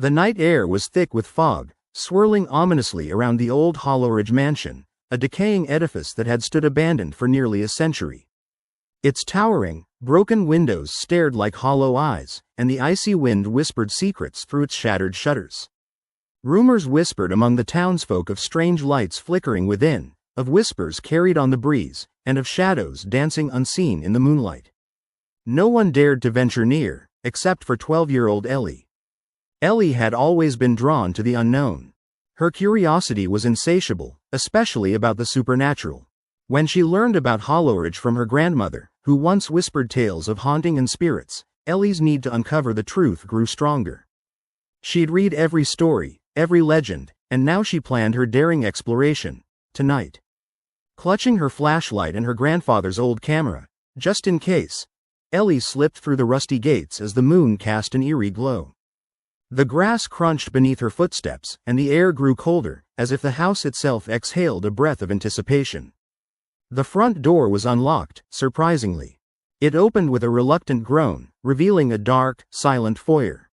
The night air was thick with fog, swirling ominously around the old Hollowridge mansion, a decaying edifice that had stood abandoned for nearly a century. Its towering, broken windows stared like hollow eyes, and the icy wind whispered secrets through its shattered shutters. Rumors whispered among the townsfolk of strange lights flickering within, of whispers carried on the breeze, and of shadows dancing unseen in the moonlight. No one dared to venture near, except for 12-year-old Ellie. Ellie had always been drawn to the unknown. Her curiosity was insatiable, especially about the supernatural. When she learned about Hollowridge from her grandmother, who once whispered tales of haunting and spirits, Ellie's need to uncover the truth grew stronger. She'd read every story, every legend, and now she planned her daring exploration, tonight. Clutching her flashlight and her grandfather's old camera, just in case, Ellie slipped through the rusty gates as the moon cast an eerie glow. The grass crunched beneath her footsteps, and the air grew colder, as if the house itself exhaled a breath of anticipation. The front door was unlocked, surprisingly. It opened with a reluctant groan, revealing a dark, silent foyer.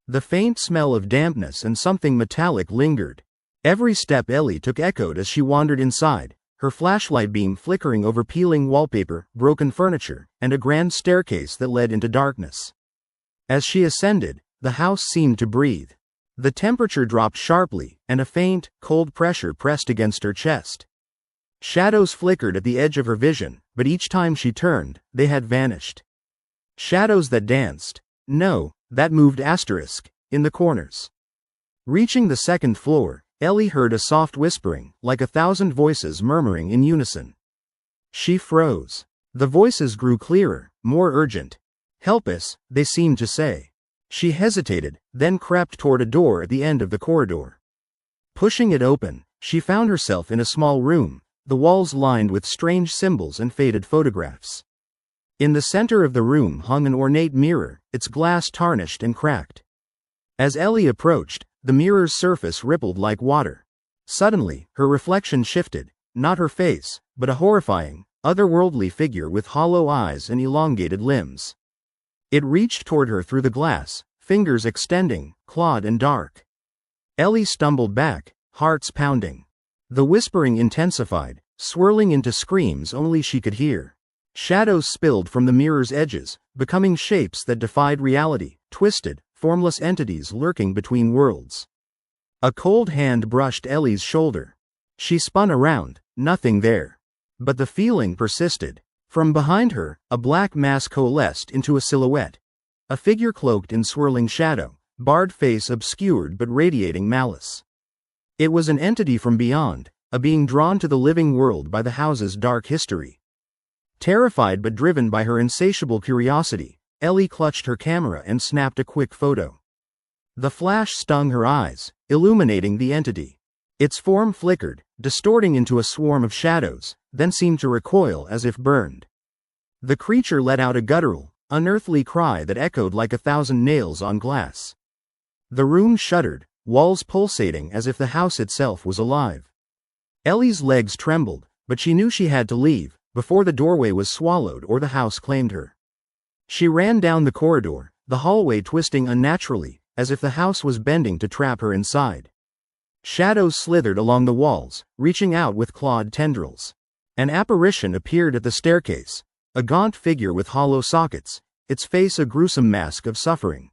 The faint smell of dampness and something metallic lingered. Every step Ellie took echoed as she wandered inside, her flashlight beam flickering over peeling wallpaper, broken furniture, and a grand staircase that led into darkness. As she ascended, the house seemed to breathe. The temperature dropped sharply, and a faint, cold pressure pressed against her chest. Shadows flickered at the edge of her vision, but each time she turned, they had vanished. Shadows that danced. No, that moved in the corners. Reaching the second floor, Ellie heard a soft whispering, like 1,000 voices murmuring in unison. She froze. The voices grew clearer, more urgent. "Help us," they seemed to say. She hesitated, then crept toward a door at the end of the corridor. Pushing it open, she found herself in a small room, the walls lined with strange symbols and faded photographs. In the center of the room hung an ornate mirror, its glass tarnished and cracked. As Ellie approached, the mirror's surface rippled like water. Suddenly, her reflection shifted, not her face, but a horrifying, otherworldly figure with hollow eyes and elongated limbs. It reached toward her through the glass, fingers extending, clawed and dark. Ellie stumbled back, hearts pounding. The whispering intensified, swirling into screams only she could hear. Shadows spilled from the mirror's edges, becoming shapes that defied reality, twisted, formless entities lurking between worlds. A cold hand brushed Ellie's shoulder. She spun around, nothing there. But the feeling persisted. From behind her, a black mass coalesced into a silhouette. A figure cloaked in swirling shadow, barred face obscured but radiating malice. It was an entity from beyond, a being drawn to the living world by the house's dark history. Terrified but driven by her insatiable curiosity, Ellie clutched her camera and snapped a quick photo. The flash stung her eyes, illuminating the entity. Its form flickered, distorting into a swarm of shadows, then seemed to recoil as if burned. The creature let out a guttural, unearthly cry that echoed like 1,000 nails on glass. The room shuddered, walls pulsating as if the house itself was alive. Ellie's legs trembled, but she knew she had to leave, before the doorway was swallowed or the house claimed her. She ran down the corridor, the hallway twisting unnaturally, as if the house was bending to trap her inside. Shadows slithered along the walls, reaching out with clawed tendrils. An apparition appeared at the staircase, a gaunt figure with hollow sockets, its face a gruesome mask of suffering.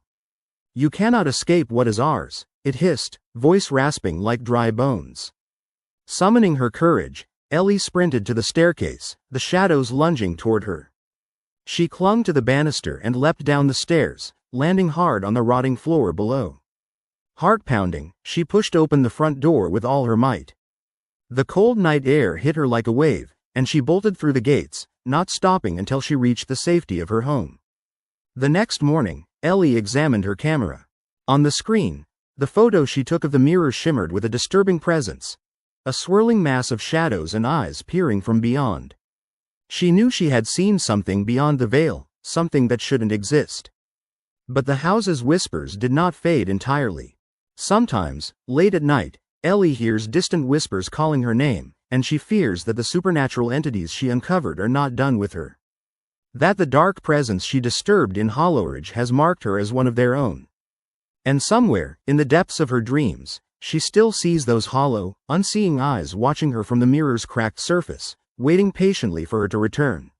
"You cannot escape what is ours," it hissed, voice rasping like dry bones. Summoning her courage, Ellie sprinted to the staircase, the shadows lunging toward her. She clung to the banister and leapt down the stairs, landing hard on the rotting floor below. Heart pounding, she pushed open the front door with all her might. The cold night air hit her like a wave, and she bolted through the gates, not stopping until she reached the safety of her home. The next morning, Ellie examined her camera. On the screen, the photo she took of the mirror shimmered with a disturbing presence, a swirling mass of shadows and eyes peering from beyond. She knew she had seen something beyond the veil, something that shouldn't exist. But the house's whispers did not fade entirely. Sometimes, late at night, Ellie hears distant whispers calling her name, and she fears that the supernatural entities she uncovered are not done with her. That the dark presence she disturbed in Hollowridge has marked her as one of their own. And somewhere, in the depths of her dreams, she still sees those hollow, unseeing eyes watching her from the mirror's cracked surface, waiting patiently for her to return.